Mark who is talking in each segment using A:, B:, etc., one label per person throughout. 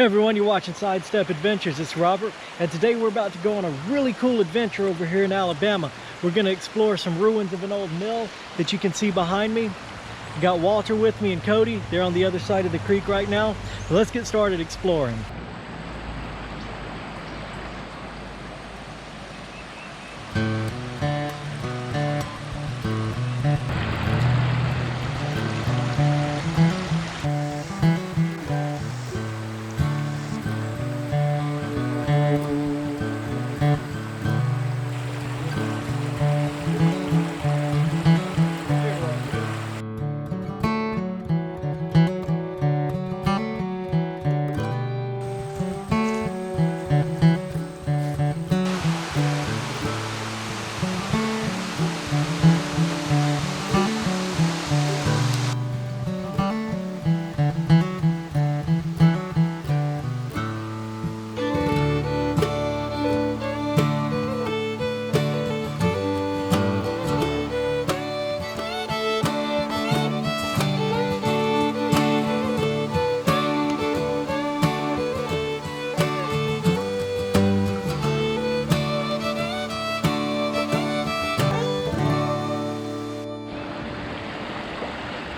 A: Hey everyone, you're watching Sidestep Adventures. It's Robert, and today we're about to go on a really cool adventure over here in Alabama. We're going to explore some ruins of an old mill that you can see behind me. Got Walter with me and Cody. They're on the other side of the creek right now. So let's get started exploring.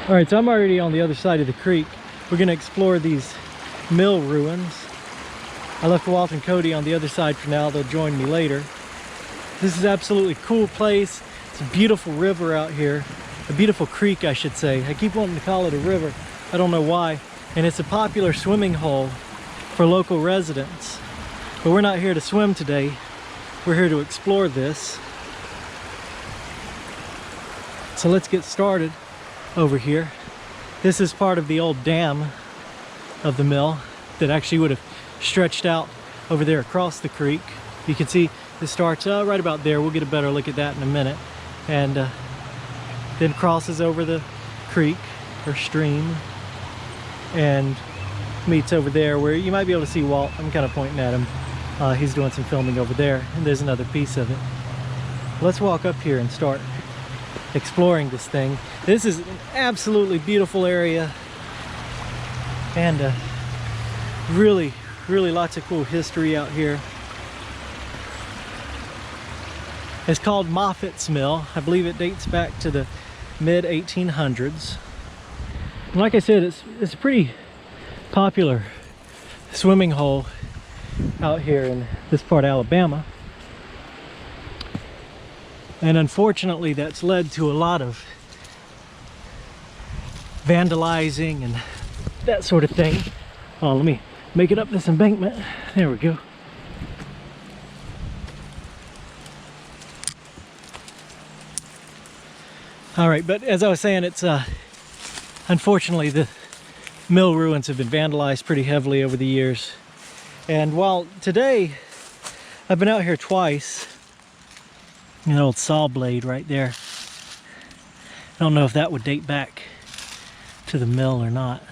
A: All right, so I'm already on the other side of the creek. We're going to explore these mill ruins. I left Walt and Cody on the other side for now. They'll join me later. This is absolutely cool place. It's a beautiful river out here. A beautiful creek, I should say. I keep wanting to call it a river. I don't know why. And it's a popular swimming hole for local residents. But we're not here to swim today. We're here to explore this. So let's get started. Over here, this is part of the old dam of the mill that actually would have stretched out over there across the creek. You can see it starts right about there. We'll get a better look at that in a minute, and then crosses over the creek or stream and meets over there where you might be able to see Walt. I'm kind of pointing at him. He's doing some filming over there, and there's another piece of it. Let's walk up here and start exploring this thing. This is an absolutely beautiful area, and really lots of cool history out here. It's called Moffitts Mill. I believe it dates back to the mid 1800s. And like I said, it's a pretty popular swimming hole out here in this part of Alabama. And unfortunately, that's led to a lot of vandalizing and that sort of thing. Oh, let me make it up this embankment. There we go. All right, but as I was saying, it's unfortunately the mill ruins have been vandalized pretty heavily over the years. And while today I've been out here twice, an old saw blade right there. I don't know if that would date back to the mill or not.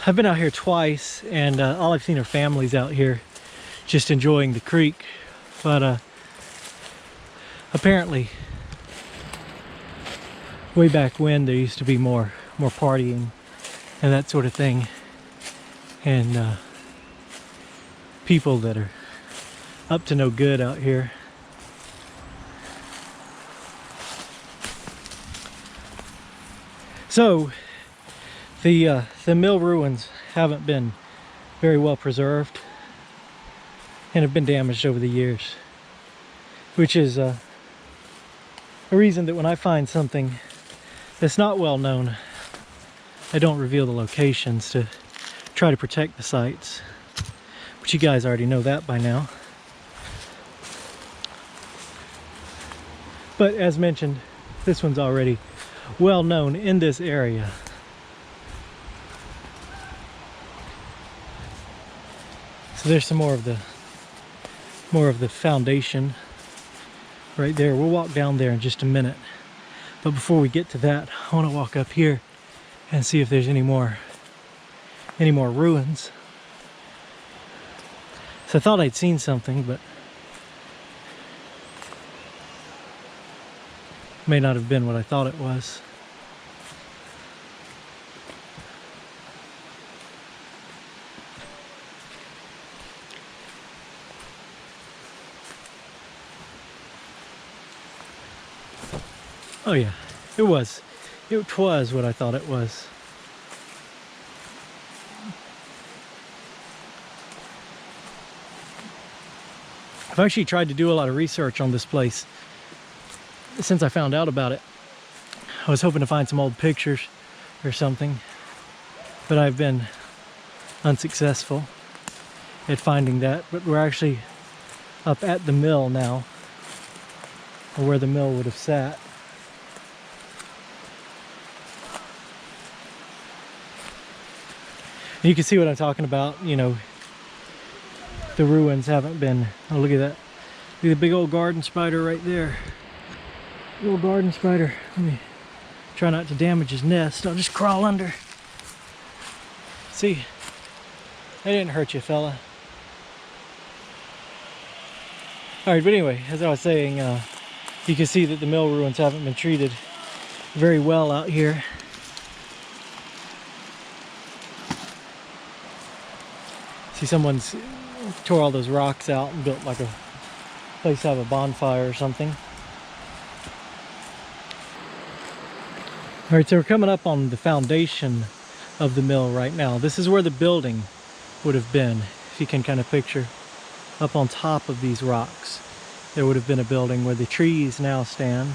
A: I've been out here twice, and all I've seen are families out here just enjoying the creek. But apparently, way back when, there used to be more partying and that sort of thing, and people that are up to no good out here. So the mill ruins haven't been very well preserved and have been damaged over the years, which is a reason that when I find something that's not well known, I don't reveal the locations to try to protect the sites. But you guys already know that by now. But as mentioned, this one's already well known in this area. So there's some more of the foundation right there. We'll walk down there in just a minute. But before we get to that, I want to walk up here and see if there's any more ruins. So I thought I'd seen something, but may not have been what I thought it was. Oh yeah, it was. It was what I thought it was. I've actually tried to do a lot of research on this place since I found out about it. I was hoping to find some old pictures or something, but I've been unsuccessful at finding that. But we're actually up at the mill now, or where the mill would have sat. And you can see what I'm talking about, you know, the ruins haven't been, oh look at that. Look at the big old garden spider right there. Little garden spider. Let me try not to damage his nest. I'll just crawl under. See, they didn't hurt you, fella. Alright, but anyway, as I was saying, you can see that the mill ruins haven't been treated very well out here. See, someone's tore all those rocks out and built like a place to have a bonfire or something. Alright, so we're coming up on the foundation of the mill right now. This is where the building would have been. If you can kind of picture, up on top of these rocks, there would have been a building where the trees now stand.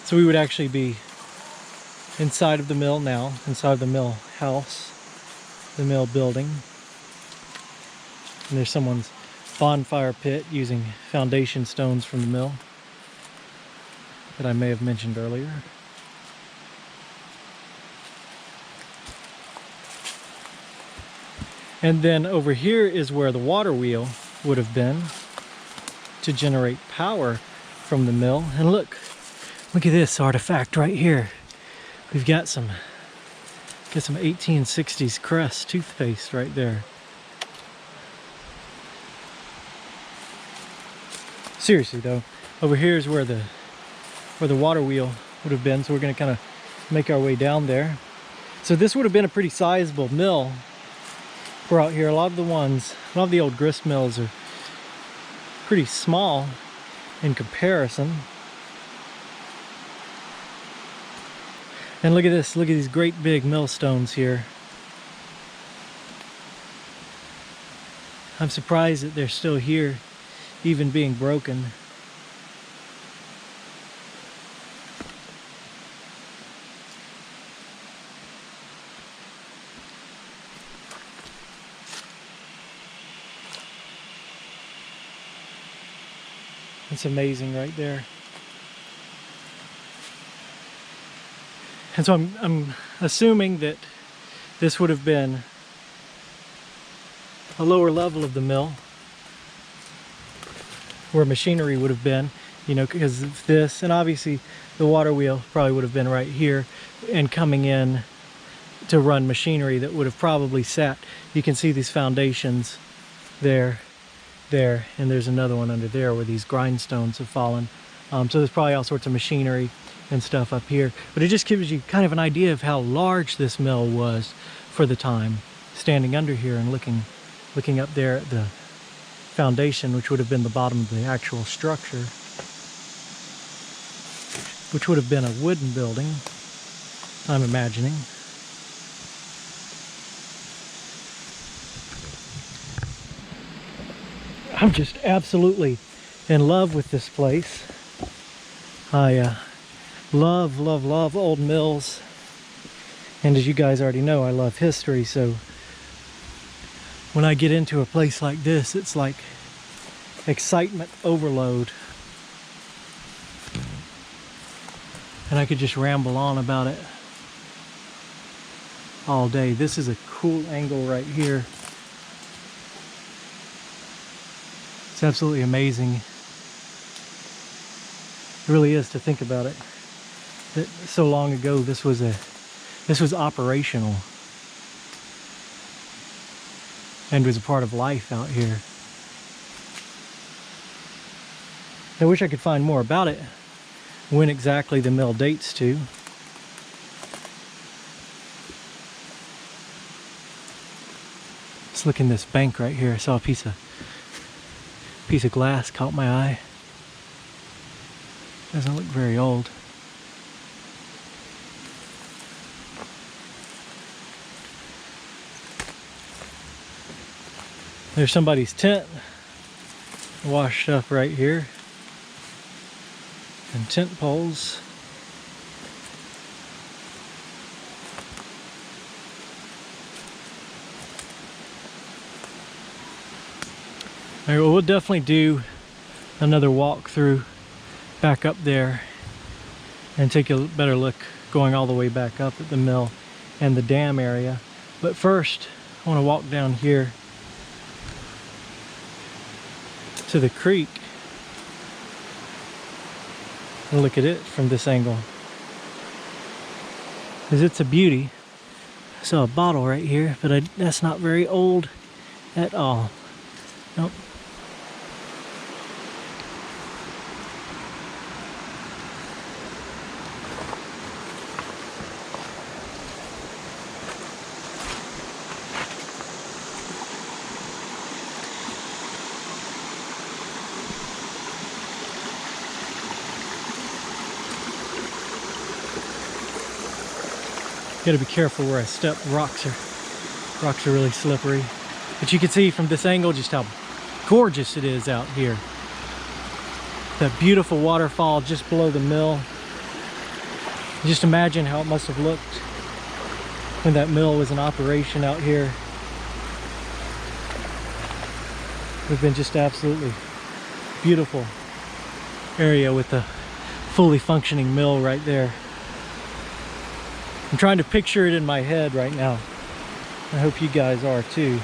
A: So we would actually be inside of the mill now, inside the mill house, the mill building. And there's someone's bonfire pit using foundation stones from the mill that I may have mentioned earlier. And then over here is where the water wheel would have been to generate power from the mill. And look at this artifact right here. We've got some 1860s Crest toothpaste right there. Seriously though, over here is where the water wheel would have been, so we're going to kind of make our way down there. So this would have been a pretty sizable mill for out here. A lot of the old grist mills are pretty small in comparison. And look at this, look at these great big millstones here. I'm surprised that they're still here, even being broken. It's amazing right there. And so I'm assuming that this would have been a lower level of the mill where machinery would have been, you know, because of this, and obviously the water wheel probably would have been right here and coming in to run machinery that would have probably sat. You can see these foundations there, and there's another one under there where these grindstones have fallen. So there's probably all sorts of machinery and stuff up here, but it just gives you kind of an idea of how large this mill was for the time, standing under here and looking up there at the foundation, which would have been the bottom of the actual structure, which would have been a wooden building, I'm imagining. I'm just absolutely in love with this place. I love old mills, and as you guys already know, I love history, so when I get into a place like this, it's like excitement overload, and I could just ramble on about it all day. This is a cool angle right here. It's absolutely amazing. It really is to think about it, that so long ago this was operational and was a part of life out here. I wish I could find more about it, when exactly the mill dates to. Let's look in this bank right here. I saw a piece of glass caught my eye. Doesn't look very old. There's somebody's tent washed up right here, and tent poles. All right, well, we'll definitely do another walk through back up there and take a better look going all the way back up at the mill and the dam area. But first, I want to walk down here to the creek and look at it from this angle, because it's a beauty. I saw a bottle right here, but that's not very old at all. Nope. Gotta be careful where I step. Rocks are really slippery. But you can see from this angle just how gorgeous it is out here. That beautiful waterfall just below the mill. Just imagine how it must have looked when that mill was in operation out here. It would have been just absolutely beautiful area with the fully functioning mill right there. I'm trying to picture it in my head right now. I hope you guys are too.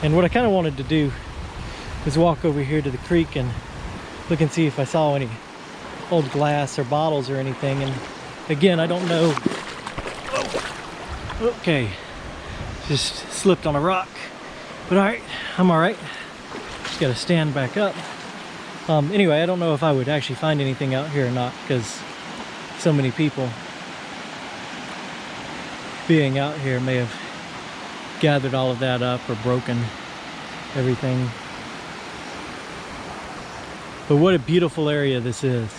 A: And what I kind of wanted to do was walk over here to the creek and look and see if I saw any old glass or bottles or anything. And again, I don't know. Oh, okay, just slipped on a rock. But all right, I'm all right. Just got to stand back up. Anyway, I don't know if I would actually find anything out here or not, because so many people being out here may have gathered all of that up or broken everything. But what a beautiful area this is.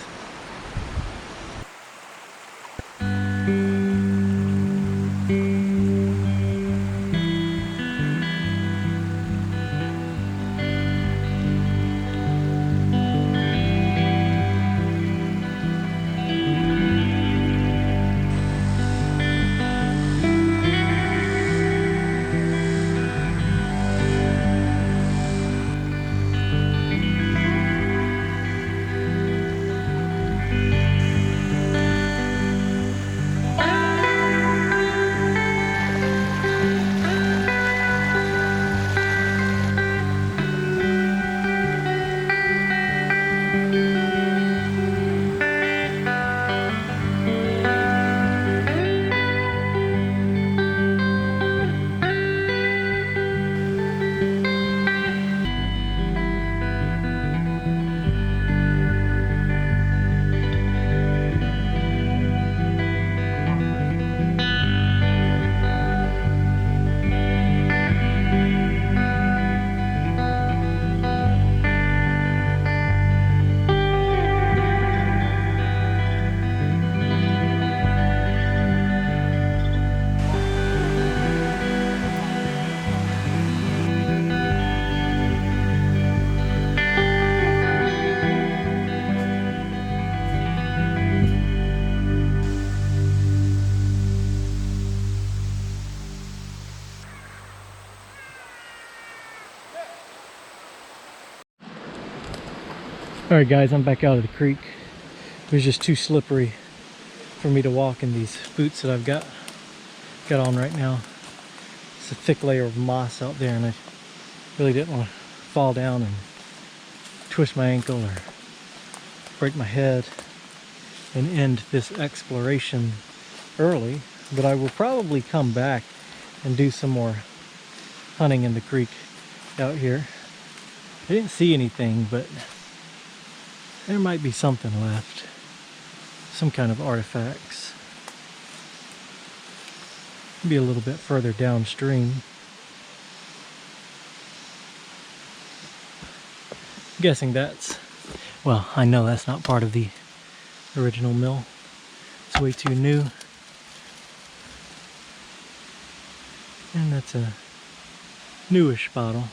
A: Alright guys, I'm back out of the creek. It was just too slippery for me to walk in these boots that I've got on right now. It's a thick layer of moss out there, and I really didn't want to fall down and twist my ankle or break my head and end this exploration early. But I will probably come back and do some more hunting in the creek out here. I didn't see anything, but there might be something left. Some kind of artifacts. Maybe a little bit further downstream. I'm guessing that's, well, I know that's not part of the original mill. It's way too new. And that's a newish bottle.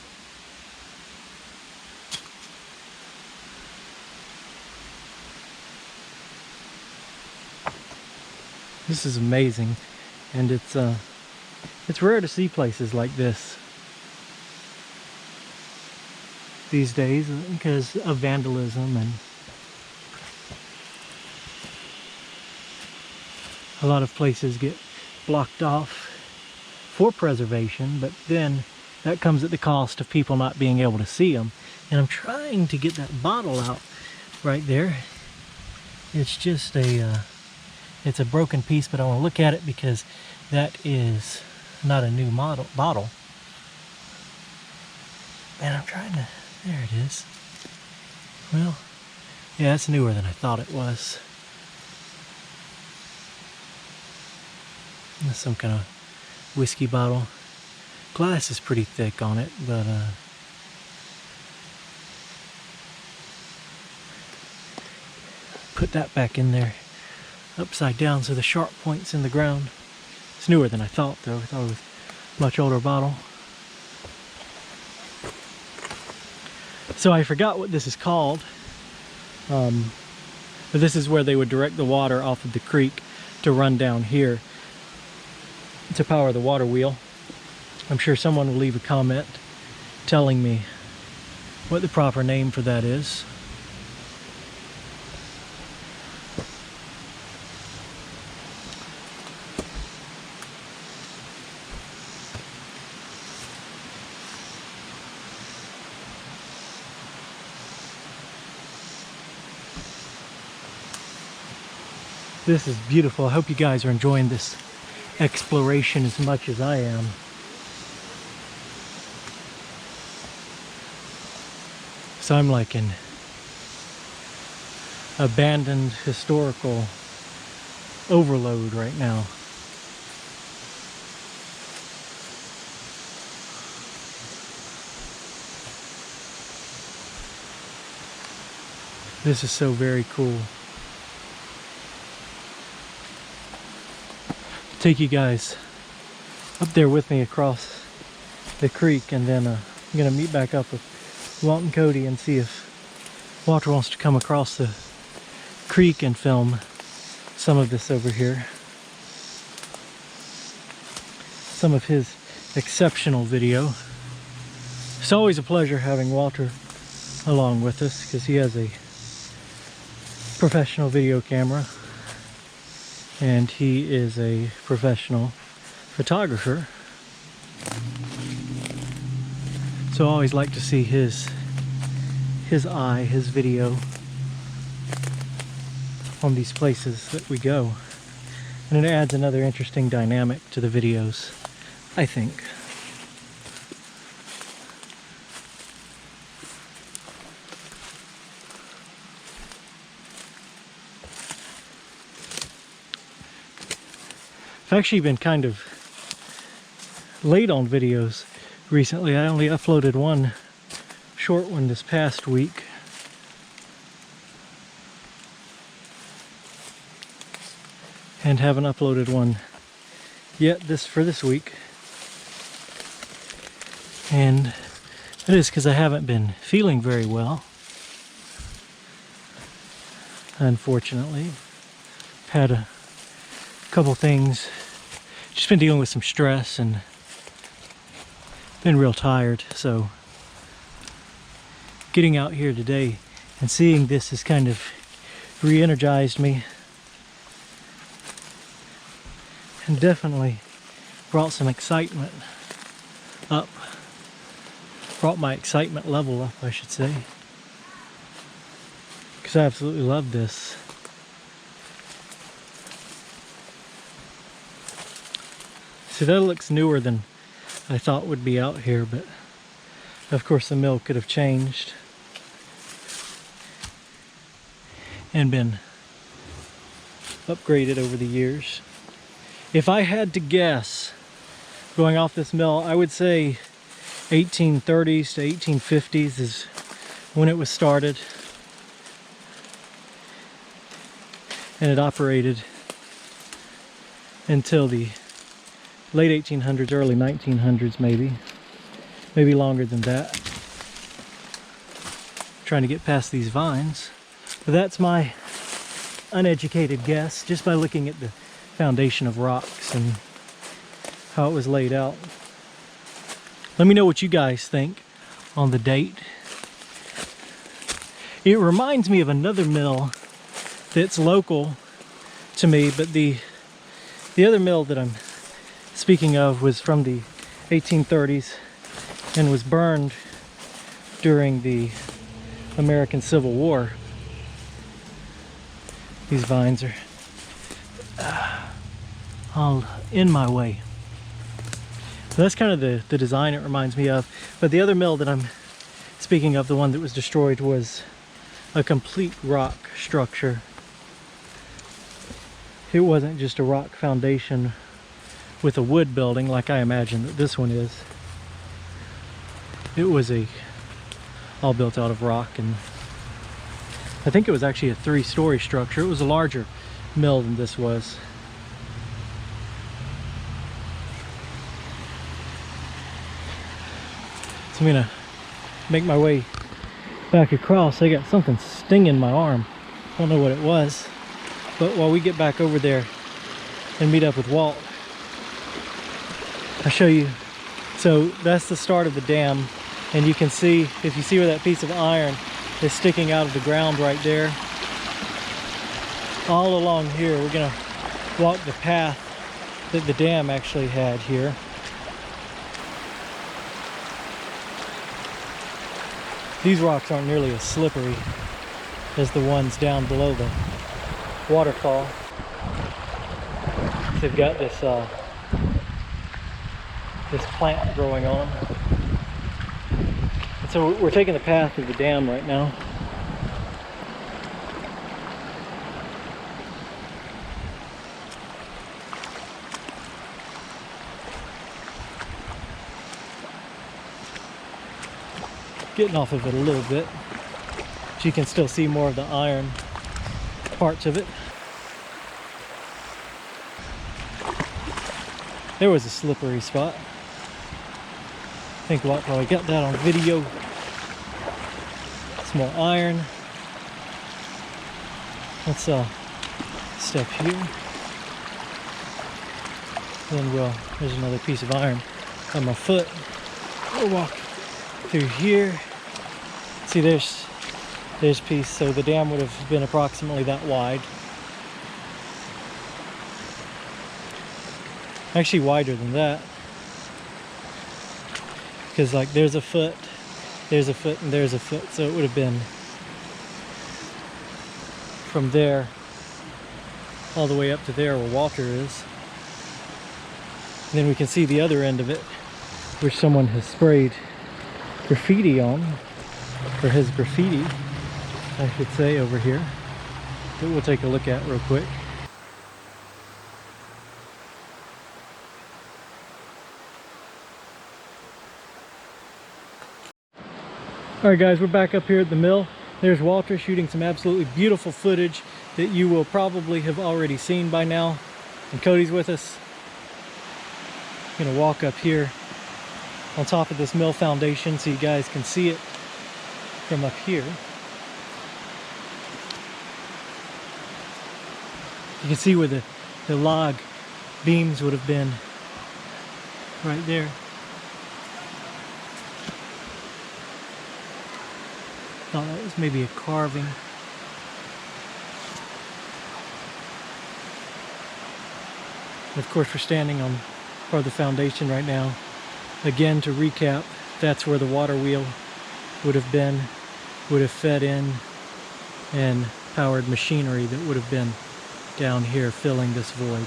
A: This is amazing, and it's rare to see places like this these days because of vandalism, and a lot of places get blocked off for preservation, but then that comes at the cost of people not being able to see them. And I'm trying to get that bottle out right there. It's just it's a broken piece, but I want to look at it because that is not a new bottle. And I'm trying to, there it is. Well, yeah, it's newer than I thought it was. That's some kind of whiskey bottle. Glass is pretty thick on it, but put that back in there upside down so the sharp point's in the ground. It's newer than I thought, though. I thought it was a much older bottle. So I forgot what this is called, but this is where they would direct the water off of the creek to run down here to power the water wheel. I'm sure someone will leave a comment telling me what the proper name for that is. This is beautiful. I hope you guys are enjoying this exploration as much as I am. So I'm like an abandoned historical overload right now. This is so very cool. Take you guys up there with me across the creek, and then I'm gonna meet back up with Walt and Cody and see if Walter wants to come across the creek and film some of this over here. Some of his exceptional video. It's always a pleasure having Walter along with us because he has a professional video camera. And he is a professional photographer. So I always like to see his eye, his video on these places that we go. And it adds another interesting dynamic to the videos, I think. I've actually been kind of late on videos recently. I only uploaded one short one this past week. And haven't uploaded one yet for this week. And it is because I haven't been feeling very well. Unfortunately. Had a couple things. Just been dealing with some stress and been real tired, so getting out here today and seeing this has kind of re-energized me and definitely brought some excitement up. Brought my excitement level up, I should say, because I absolutely love this. See, that looks newer than I thought would be out here, but Of course, the mill could have changed and been upgraded over the years. If I had to guess, going off this mill, I would say 1830s to 1850s is when it was started. And it operated until the late 1800s, early 1900s maybe longer than that. Trying to get past these vines. But that's my uneducated guess, just by looking at the foundation of rocks and how it was laid out. Let me know what you guys think on the date. It reminds me of another mill that's local to me, but the other mill that I'm speaking of was from the 1830s and was burned during the American Civil War. These vines are all in my way. So that's kind of the design it reminds me of. But the other mill that I'm speaking of, the one that was destroyed, was a complete rock structure. It wasn't just a rock foundation with a wood building like I imagine that this one is. It was all built out of rock, and I think it was actually a 3-story structure. It was a larger mill than this was. So I'm gonna make my way back across. I got something stinging my arm. I don't know what it was. But while we get back over there and meet up with Walt, I'll show you. So that's the start of the dam, and you can see, if you see where that piece of iron is sticking out of the ground right there, all along here we're gonna walk the path that the dam actually had here. These rocks aren't nearly as slippery as the ones down below the waterfall. They've got this this plant growing on. And so we're taking the path of the dam right now. Getting off of it a little bit, but you can still see more of the iron parts of it. There was a slippery spot. I think Walt probably got that on video. Some more iron. Let's step here. Then there's another piece of iron on my foot. We'll walk through here. See, there's piece. So the dam would have been approximately that wide. Actually wider than that. Because like there's a foot, and there's a foot. So it would have been from there all the way up to there where Walter is. And then we can see the other end of it, which someone has sprayed graffiti on, or has graffiti, I should say, over here, that we'll take a look at real quick. Alright guys, we're back up here at the mill. There's Walter shooting some absolutely beautiful footage that you will probably have already seen by now. And Cody's with us. I'm gonna walk up here on top of this mill foundation so you guys can see it from up here. You can see where the log beams would have been right there. Thought that was maybe a carving. And of course, we're standing on part of the foundation right now. Again, to recap, that's where the water wheel would have been, would have fed in and powered machinery that would have been down here filling this void.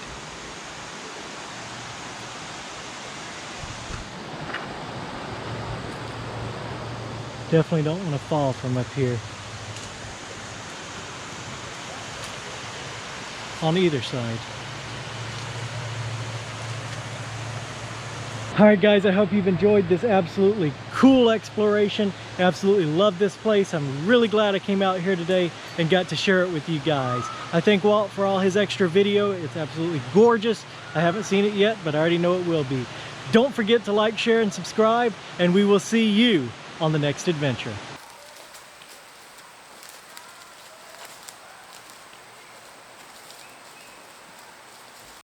A: Definitely don't want to fall from up here. On either side. Alright guys, I hope you've enjoyed this absolutely cool exploration. Absolutely love this place. I'm really glad I came out here today and got to share it with you guys. I thank Walt for all his extra video. It's absolutely gorgeous. I haven't seen it yet, but I already know it will be. Don't forget to like, share, and subscribe, and we will see you on the next adventure.